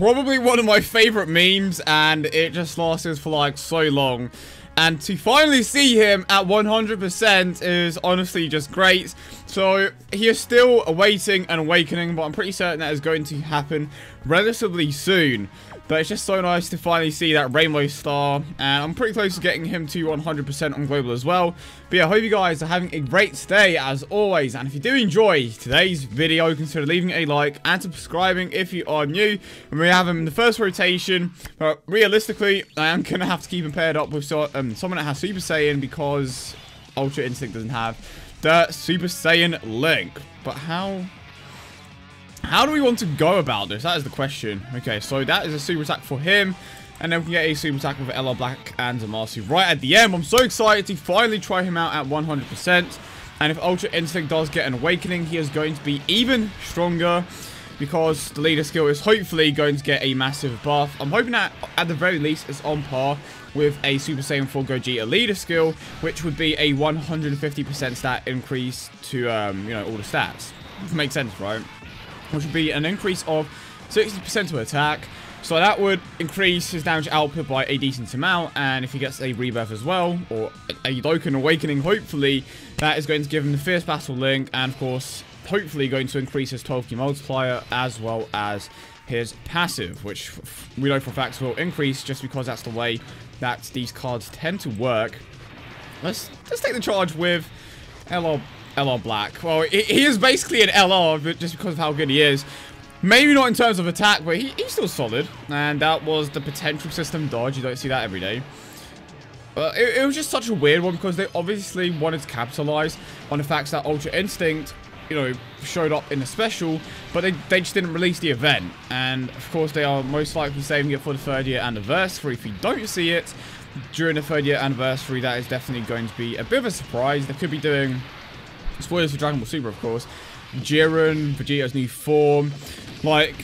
probably one of my favorite memes, and it just lasted for like so long. And to finally see him at 100% is honestly just great. So he is still awaiting an awakening, but I'm pretty certain that is going to happen relatively soon. But it's just so nice to finally see that Rainbow Star, and I'm pretty close to getting him to 100% on Global as well. But yeah, I hope you guys are having a great day as always, and if you do enjoy today's video, consider leaving a like and subscribing if you are new. And we have him in the first rotation, but realistically, I am going to have to keep him paired up with someone that has Super Saiyan, because Ultra Instinct doesn't have the Super Saiyan link. But how do we want to go about this? That is the question. Okay, so that is a super attack for him. And then we can get a super attack with LR Black and Zamasu right at the end. I'm so excited to finally try him out at 100%. And if Ultra Instinct does get an awakening, he is going to be even stronger, because the leader skill is hopefully going to get a massive buff. I'm hoping that at the very least it's on par with a Super Saiyan 4 Gogeta leader skill, which would be a 150% stat increase to, you know, all the stats. Makes sense, right? Which would be an increase of 60% to attack. So that would increase his damage output by a decent amount. And if he gets a rebirth as well, or a Dokkan awakening, hopefully, that is going to give him the Fierce Battle link. And of course, hopefully going to increase his 12 key multiplier, as well as his passive, which we know for a fact will increase, just because that's the way that these cards tend to work. Let's take the charge with LR Black. Well, he is basically an LR, but just because of how good he is. Maybe not in terms of attack, but he's still solid. And that was the potential system dodge. You don't see that every day. But it was just such a weird one, because they obviously wanted to capitalize on the fact that Ultra Instinct, you know, showed up in the special, but they just didn't release the event. And of course, they are most likely saving it for the 3rd year anniversary. If you don't see it during the 3rd year anniversary, that is definitely going to be a bit of a surprise. They could be doing spoilers for Dragon Ball Super, of course. Jiren, Vegeta's new form, like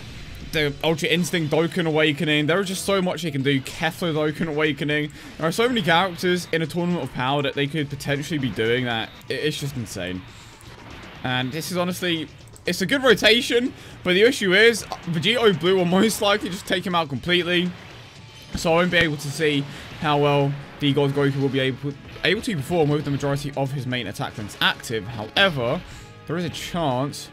the Ultra Instinct Dokkan Awakening. There is just so much they can do. Kefla Dokkan Awakening. There are so many characters in a Tournament of Power that they could potentially be doing that. It's just insane. And this is honestly, it's a good rotation, but the issue is Vegeta Blue will most likely just take him out completely. So I won't be able to see how well the God Goku will be able to perform with the majority of his main attack links active. However, there is a chance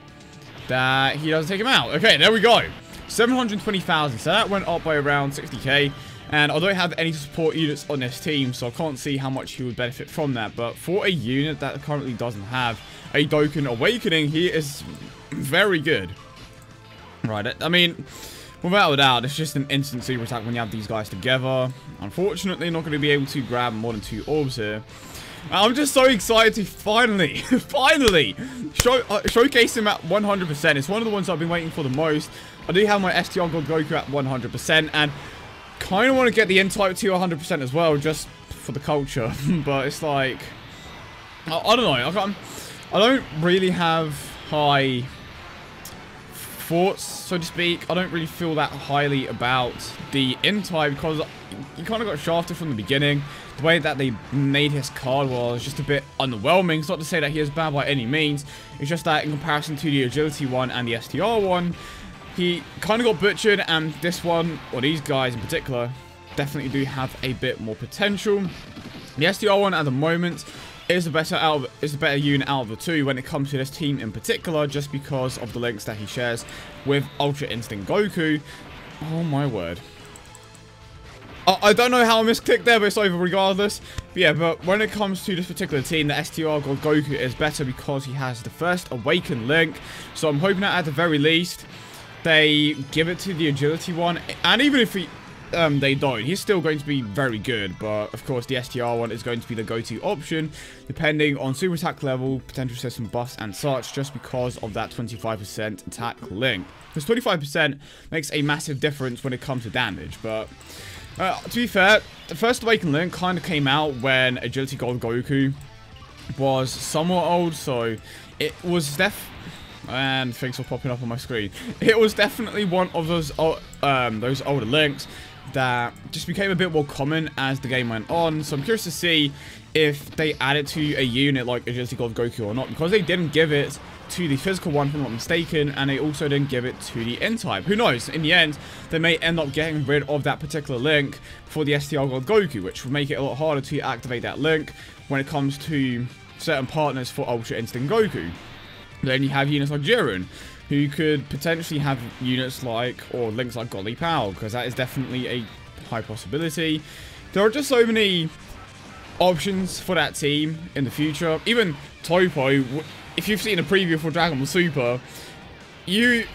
that he doesn't take him out. Okay, there we go. 720,000. So that went up by around 60k. And I don't have any support units on this team, so I can't see how much he would benefit from that. But for a unit that currently doesn't have a Dokkan Awakening, he is very good. Right, I mean, without a doubt, it's just an instant super attack when you have these guys together. Unfortunately, not going to be able to grab more than 2 orbs here. I'm just so excited to finally showcase him at 100%. It's one of the ones I've been waiting for the most. I do have my STR God Goku at 100%, and kind of want to get the N-Type to 100% as well, just for the culture. But it's like, I don't know. I don't really have high thoughts, so to speak. I don't really feel that highly about the N-Type, because you kind of got shafted from the beginning. The way that they made his card was just a bit underwhelming. It's not to say that he is bad by any means. It's just that in comparison to the Agility one and the STR one, he kind of got butchered, and this one, or these guys in particular, definitely do have a bit more potential. The STR one at the moment is the better unit out of the two when it comes to this team in particular, just because of the links that he shares with Ultra Instinct Goku. Oh my word. I don't know how I misclicked there, but it's over regardless. But yeah, but when it comes to this particular team, the STR God Goku is better because he has the first Awaken link. So I'm hoping that at the very least, they give it to the Agility one. And even if they don't, he's still going to be very good. But of course, the STR one is going to be the go-to option, depending on super attack level, potential system buffs, and such, just because of that 25% attack link. Because 25% makes a massive difference when it comes to damage. But to be fair, the first Awaken link kind of came out when Agility God Goku was somewhat old, so it was and things were popping up on my screen. It was definitely one of those older links, that just became a bit more common as the game went on. So I'm curious to see if they add it to a unit like Agility God Goku or not, because they didn't give it to the physical one, if I'm not mistaken, and they also didn't give it to the N-type. Who knows? In the end, they may end up getting rid of that particular link for the STR God Goku, which will make it a lot harder to activate that link when it comes to certain partners for Ultra Instinct Goku. Then you have units like Jiren, who could potentially have units like, or links like Godly Power, because that is definitely a high possibility. There are just so many options for that team in the future. Even Topo, if you've seen a preview for Dragon Ball Super, you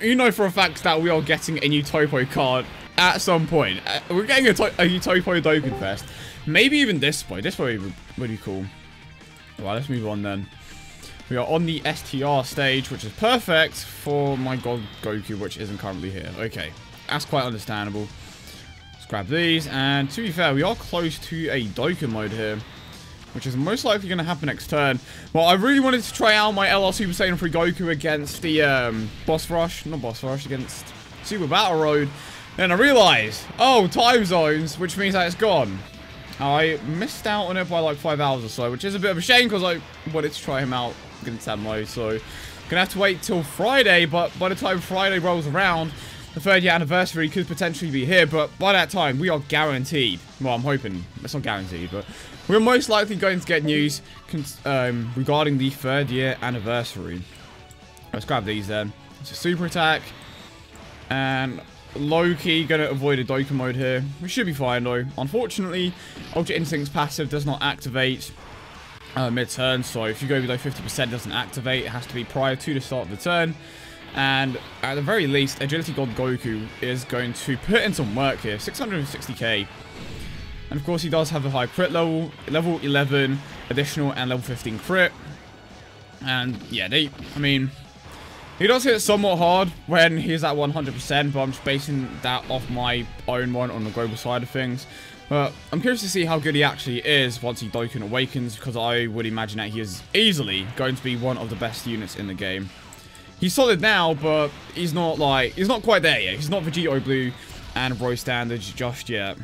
know for a fact that we are getting a new Topo card at some point. We're getting a new Topo Dokkan Fest. Maybe even this boy. This boy would be cool. Well, let's move on then. We are on the STR stage, which is perfect for my God Goku, which isn't currently here. Okay, that's quite understandable. Let's grab these, and to be fair, we are close to a Dokkan mode here, which is most likely going to happen next turn. Well, I really wanted to try out my LR Super Saiyan 3 Goku against the Boss Rush, against Super Battle Road. Then I realized, oh, time zones, which means that it's gone. I missed out on it by like 5 hours or so, which is a bit of a shame because I wanted to try him out against that mode. So, gonna have to wait till Friday, but by the time Friday rolls around, the 3rd year anniversary could potentially be here. But by that time, we are guaranteed. Well, I'm hoping it's not guaranteed, but we're most likely going to get news regarding the 3rd year anniversary. Let's grab these then. It's a super attack. And low-key gonna avoid a Dokkan mode here. We should be fine though. Unfortunately, Ultra Instinct's passive does not activate mid-turn. So if you go below 50%, it doesn't activate. It has to be prior to the start of the turn. And at the very least, Agility God Goku is going to put in some work here. 660k. And of course, he does have a high crit level. Level 11 additional and level 15 crit. And yeah, I mean, he does hit somewhat hard when he's at 100%, but I'm just basing that off my own one on the global side of things. But I'm curious to see how good he actually is once he Dokkan awakens, because I would imagine that he is easily going to be one of the best units in the game. He's solid now, but he's not quite there yet. He's not Vegito Blue and Bro standards just yet.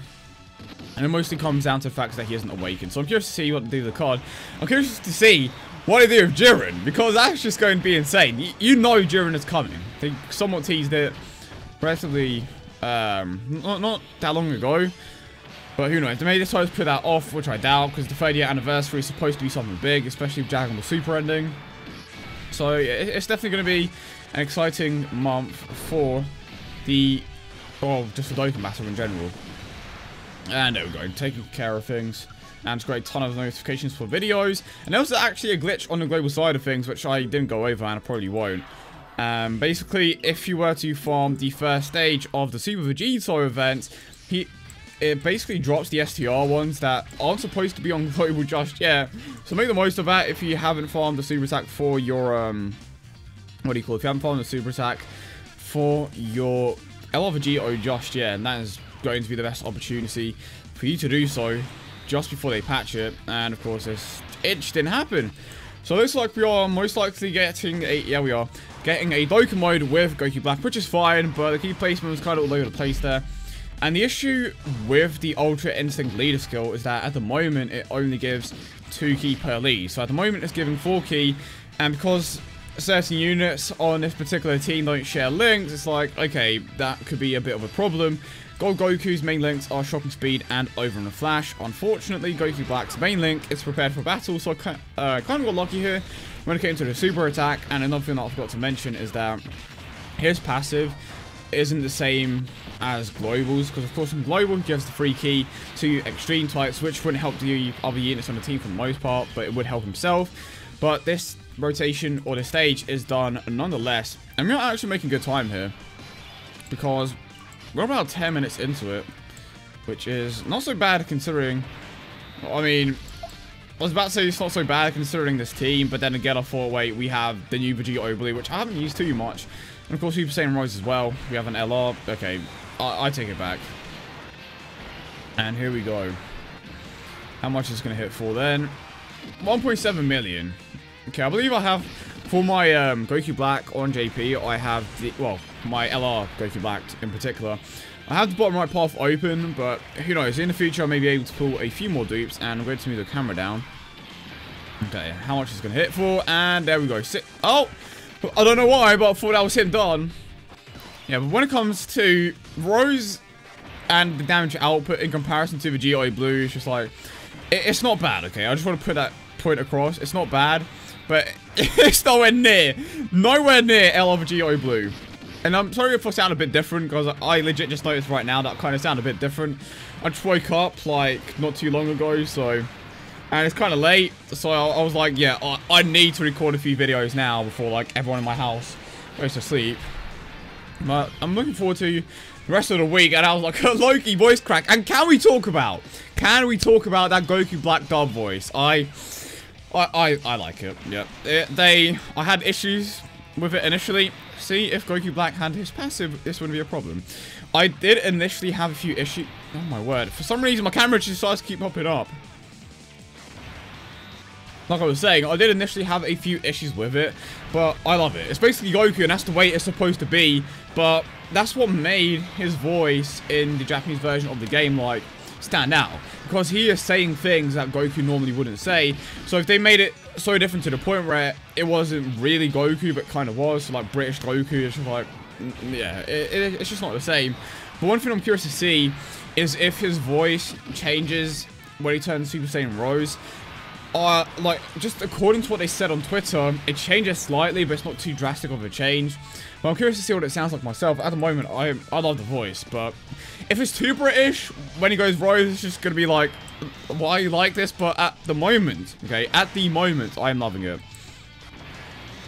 And it mostly comes down to the fact that he isn't awakened. So I'm curious to see what they do with the card. I'm curious to see what they do with Jiren, because that's just going to be insane. You know Jiren is coming. They somewhat teased it relatively, not that long ago. But who knows, they may decide to put that off, which I doubt, because the 3rd year anniversary is supposed to be something big, especially with Dragon Ball Super ending. So it's definitely going to be an exciting month for the, well, just for Dokkan Battle in general. And there we go, taking care of things. And it's got a ton of notifications for videos. And there was actually a glitch on the global side of things, which I didn't go over and I probably won't. Basically, if you were to farm the 1st stage of the Super Vegito event, it basically drops the STR ones that aren't supposed to be on global just yet. So make the most of that if you haven't farmed the super attack for your, what do you call it? If you haven't farmed the super attack for your LR Vegito just yet, and that is going to be the best opportunity for you to do so just before they patch it. And of course, it just didn't happen. So it looks like we are most likely getting a, getting a Dokkan mode with Goku Black, which is fine, but the key placement was kind of all over the place there. And the issue with the Ultra Instinct leader skill is that at the moment it only gives 2 key per lead. So at the moment it's giving 4 key, and because certain units on this particular team don't share links, it's like, okay, that could be a bit of a problem. Goku's main links are Shocking Speed and Over in a Flash. Unfortunately, Goku Black's main link is Prepared for Battle, so I kind of got lucky here when it came to the super attack. And another thing that I forgot to mention is that his passive isn't the same as Global's, because of course in Global he gives the free key to extreme types, which wouldn't help the other units on the team for the most part, but it would help himself. But this rotation or the stage is done nonetheless, and we're actually making good time here, because we're about 10 minutes into it, which is not so bad considering, I mean, I was about to say it's not so bad considering this team, but then again I thought, wait, we have the new Vegito Blue, which I haven't used too much. And of course, Super Saiyan Rose as well. We have an LR. Okay, I take it back. And here we go. How much is it going to hit for then? 1.7 million. Okay, I believe I have For my Goku Black on JP, I have the, well, my LR Goku Black in particular, I have the bottom right path open, but who knows, in the future I may be able to pull a few more dupes, and I'm going to move the camera down. Okay, how much is it going to hit for? And there we go. Oh! I don't know why, but I thought that was him done. Yeah, but when it comes to Rose and the damage output in comparison to the GI Blue, it's just like, it's not bad, okay? I just want to put that point across. It's not bad, but it's nowhere near L of a GI Blue. And I'm sorry if I sound a bit different, because I legit just noticed right now that I kind of sound a bit different. I just woke up, like, not too long ago, so... And it's kind of late, so I was like, yeah, I need to record a few videos now before, like, everyone in my house goes to sleep. But I'm looking forward to the rest of the week, and I was like, Loki voice crack. And can we talk about that Goku Black dub voice? I like it, yeah. I had issues with it initially. See, if Goku Black had his passive, this wouldn't be a problem. I did initially have a few issues. Oh my word. For some reason, my camera just starts to keep popping up. Like I was saying, I did initially have a few issues with it, but I love it. It's basically Goku, and that's the way it's supposed to be, but that's what made his voice in the Japanese version of the game, like, stand out. Because he is saying things that Goku normally wouldn't say, so if they made it so different to the point where it wasn't really Goku, but kind of was, so like British Goku, it's just like, yeah, it's just not the same. But one thing I'm curious to see is if his voice changes when he turns Super Saiyan Rose. Like, just according to what they said on Twitter, it changes slightly, but it's not too drastic of a change. But I'm curious to see what it sounds like myself. At the moment, I love the voice, but if it's too British, when he goes Rose, it's just going to be like, why you like this? But at the moment, okay, at the moment, I'm loving it.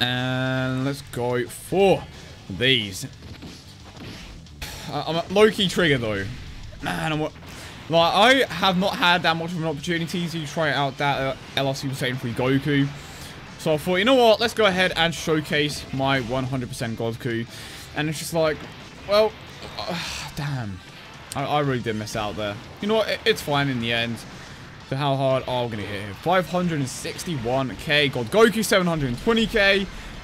And let's go for these. I'm a low-key trigger, though. Man, like, I have not had that much of an opportunity to try out that LR Super Saiyan 3 Goku. So I thought, you know what, let's go ahead and showcase my 100% Goku. And it's just like, well, damn. I really did miss out there. You know what, it's fine in the end. So how hard are we going to hit here? 561k, God Goku 720k.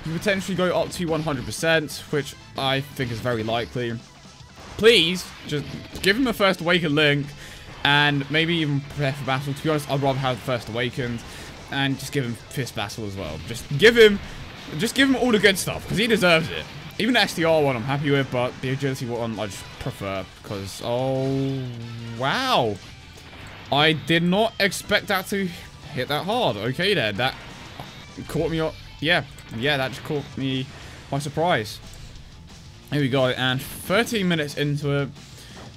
You potentially go up to 100%, which I think is very likely. Please, just give him a First Awakened Link. And maybe even prepare for battle. To be honest, I'd rather have the First Awakened. And just give him Fist Battle as well. Just give him all the good stuff. Because he deserves it. Even the SDR one I'm happy with. But the Agility one I just prefer. Because, oh, wow. I did not expect that to hit that hard. Okay then. That caught me up. Yeah, that just caught me by surprise. Here we go. And 13 minutes into it.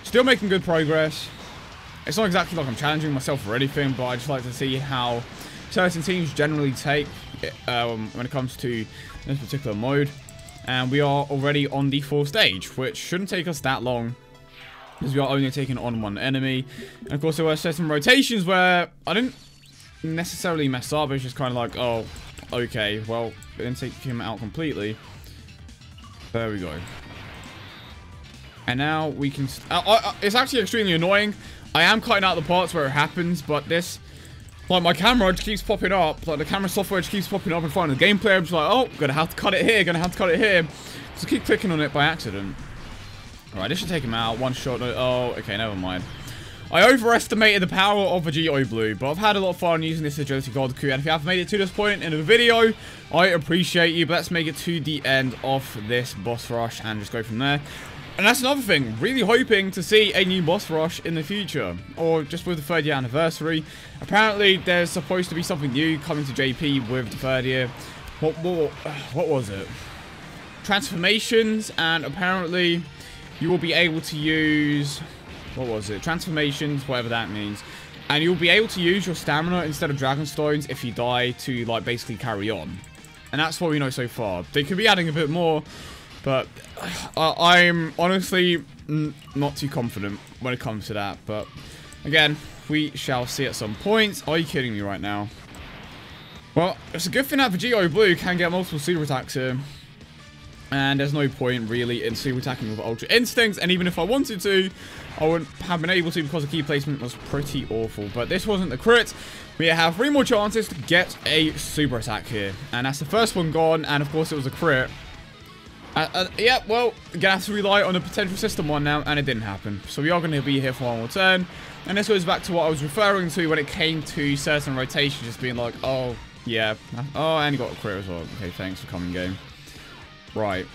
Still making good progress. It's not exactly like I'm challenging myself or anything, but I just like to see how certain teams generally take when it comes to this particular mode. And we are already on the 4th stage, which shouldn't take us that long, because we are only taking on one enemy. And of course, there were certain rotations where I didn't necessarily mess up. It's just kind of like, oh, okay, well, it didn't take him out completely. There we go. And now we can... it's actually extremely annoying. I am cutting out the parts where it happens, but this... Like, my camera just keeps popping up. Like, the camera software just keeps popping up in front of the gameplay. I'm just like, oh, gonna have to cut it here, gonna have to cut it here. So keep clicking on it by accident. Alright, this should take him out. One shot. Oh, okay, never mind. I overestimated the power of a GI Blue, but I've had a lot of fun using this Agility Goku, and if you have made it to this point in the video, I appreciate you, but let's make it to the end of this boss rush and just go from there. And that's another thing, really hoping to see a new boss rush in the future, or just with the 3rd year anniversary. Apparently, there's supposed to be something new coming to JP with the 3rd year. What was it? Transformations, and apparently you will be able to use, what was it? Transformations, whatever that means. And you'll be able to use your stamina instead of Dragon Stones if you die to, like, basically carry on. And that's what we know so far. They could be adding a bit more. But I'm honestly not too confident when it comes to that. But again, we shall see at some point. Are you kidding me right now? Well, it's a good thing that the GI Blue can get multiple super attacks here. And there's no point really in super attacking with Ultra Instincts. And even if I wanted to, I wouldn't have been able to because the key placement was pretty awful. But this wasn't the crit. We have 3 more chances to get a super attack here. And that's the first one gone. And of course it was a crit. Yeah, well, gonna have to rely on a potential system one now. And it didn't happen. So we are going to be here for one more turn. And this goes back to what I was referring to when it came to certain rotations. Just being like, oh, yeah. Oh, and you got a crit as well. Okay, thanks for coming, game. Right.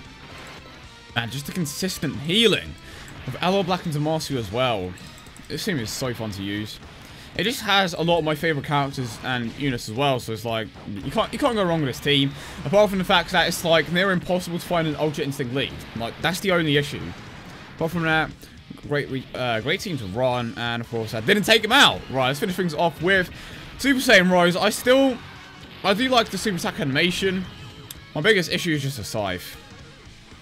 And just the consistent healing of Aloe Black and Demacia as well. This team is so fun to use. It just has a lot of my favorite characters and units as well, so it's like you can't go wrong with this team. Apart from the fact that it's like near impossible to find an Ultra Instinct lead. Like that's the only issue. Apart from that, great team to run, and of course I didn't take him out. Right, let's finish things off with Super Saiyan Rose. I do like the super attack animation. My biggest issue is just a scythe.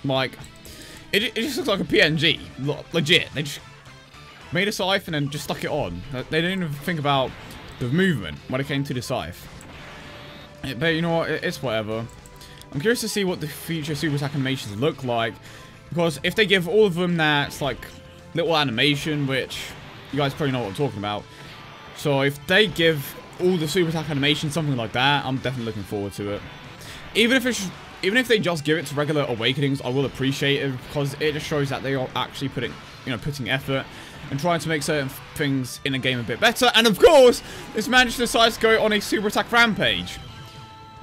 Like, it just looks like a PNG. Legit. They just made a scythe and then just stuck it on. They didn't even think about the movement when it came to the scythe. But you know what? It's whatever. I'm curious to see what the future super attack animations look like. Because if they give all of them that, like, little animation, which you guys probably know what I'm talking about. So if they give all the super attack animation something like that, I'm definitely looking forward to it. Even if they just give it to regular Awakenings, I will appreciate it because it just shows that they are actually putting effort and trying to make certain things in a game a bit better. And of course, this man just decides to go on a super attack rampage.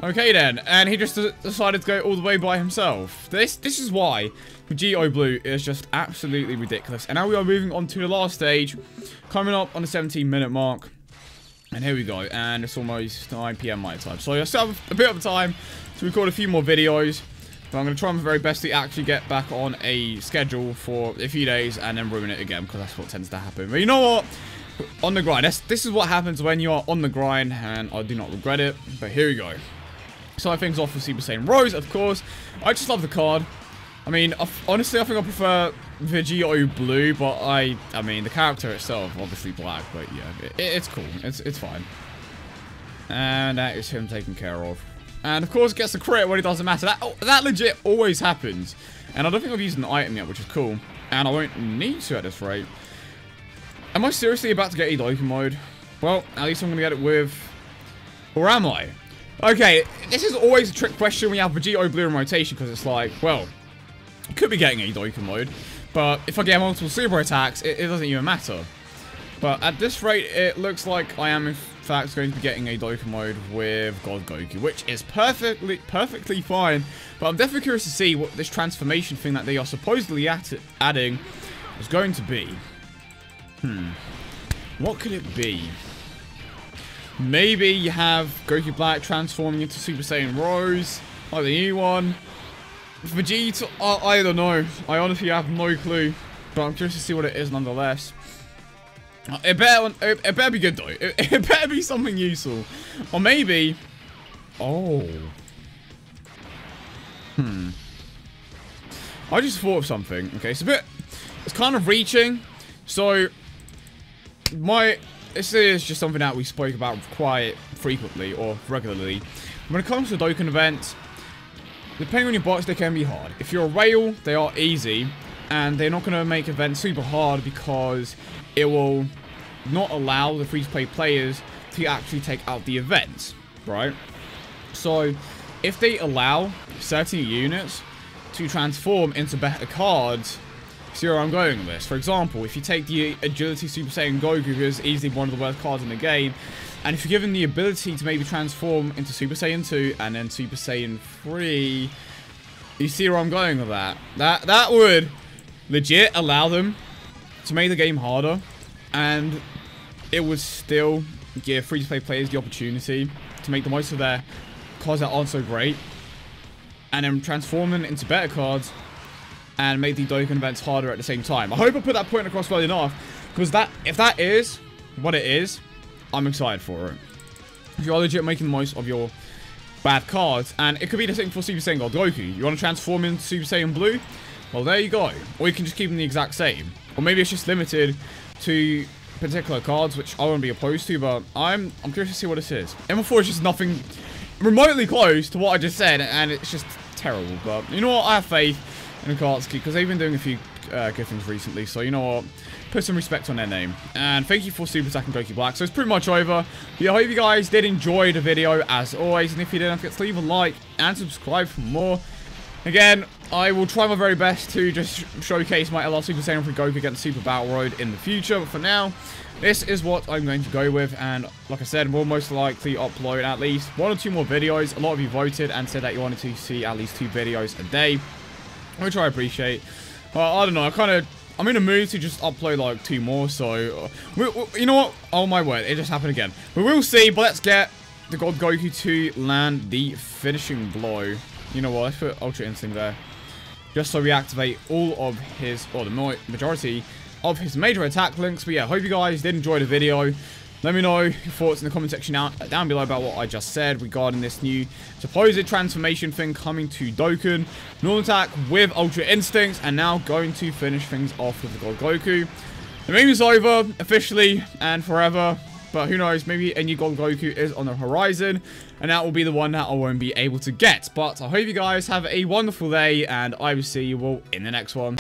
Okay then, and he just decided to go all the way by himself. This is why Vegito Blue is just absolutely ridiculous. And now we are moving on to the last stage, coming up on the 17-minute mark. And here we go, and it's almost 9 PM my time. So I still have a bit of time to record a few more videos. But I'm going to try my very best to actually get back on a schedule for a few days and then ruin it again, because that's what tends to happen. But you know what? On the grind. This is what happens when you are on the grind, and I do not regret it. But here we go. Starting things off with Super Saiyan Rose, of course. I just love the card. I mean, honestly, I think I prefer Vegito Blue, but I mean, the character itself, obviously black, but yeah, it's cool. It's fine. And that is him taken care of. And of course, gets the crit when it doesn't matter. That legit always happens. And I don't think I've used an item yet, which is cool. And I won't need to at this rate. Am I seriously about to get a Dokkan mode? Well, at least I'm going to get it with... Or am I? Okay, this is always a trick question when you have Vegito Blue in rotation, because it's like, well... I could be getting a Dokkan mode, but if I get multiple super attacks, it doesn't even matter. But at this rate, it looks like I am in fact going to be getting a Dokkan mode with God Goku, which is perfectly fine. But I'm definitely curious to see what this transformation thing that they are supposedly adding is going to be. What could it be? Maybe you have Goku Black transforming into Super Saiyan Rose, like the new one. Vegeta, I don't know. I honestly have no clue. But I'm curious to see what it is nonetheless. It better be good though. It better be something useful. Or maybe... Oh. I just thought of something. Okay, it's kind of reaching. So, this is just something that we spoke about quite frequently or regularly. When it comes to Dokkan events, depending on your box, they can be hard. If you're a rail, they are easy. And they're not going to make events super hard because it will not allow the free-to-play players to actually take out the events, right? So, if they allow certain units to transform into better cards, see where I'm going with this. For example, if you take the Agility Super Saiyan Goku, who is easily one of the worst cards in the game, and if you're given the ability to maybe transform into Super Saiyan 2 and then Super Saiyan 3, you see where I'm going with that. That would legit allow them to make the game harder, and it would still give free-to-play players the opportunity to make the most of their cards that aren't so great, and then transform them into better cards and make the Dokkan events harder at the same time. I hope I put that point across well enough, because if that is what it is, I'm excited for it. If you are legit making the most of your bad cards, and it could be the same for Super Saiyan God Goku. You want to transform into Super Saiyan Blue? Well, there you go. Or you can just keep them the exact same. Or maybe it's just limited to particular cards, which I won't be opposed to, but I'm curious to see what this is. M4 is just nothing remotely close to what I just said, and it's just terrible. But you know what? I have faith in Akatsuki because they've been doing a few good things recently. So you know what? Put some respect on their name. And thank you for super attacking Goku Black. So it's pretty much over. But I hope you guys did enjoy the video as always. And if you did, don't forget to leave a like and subscribe for more. Again, I will try my very best to just showcase my LR Super Saiyan 3 Goku against Super Battle Road in the future. But for now, this is what I'm going to go with. And like I said, we'll most likely upload at least 1 or 2 more videos. A lot of you voted and said that you wanted to see at least 2 videos a day, which I appreciate. I don't know, I'm in a mood to just upload like 2 more, so you know what? Oh my word, it just happened again. We will see, but let's get the God Goku to land the finishing blow. You know what? Let's put Ultra Instinct there, just so we activate all of his, or the majority of his major attack links. But yeah, hope you guys did enjoy the video. Let me know your thoughts in the comment section down below about what I just said regarding this new supposed transformation thing coming to Dokkan. Normal attack with Ultra Instincts, and now going to finish things off with the God Goku. The meme is over, officially and forever. But who knows, maybe a new God Goku is on the horizon, and that will be the one that I won't be able to get. But I hope you guys have a wonderful day, and I will see you all in the next one.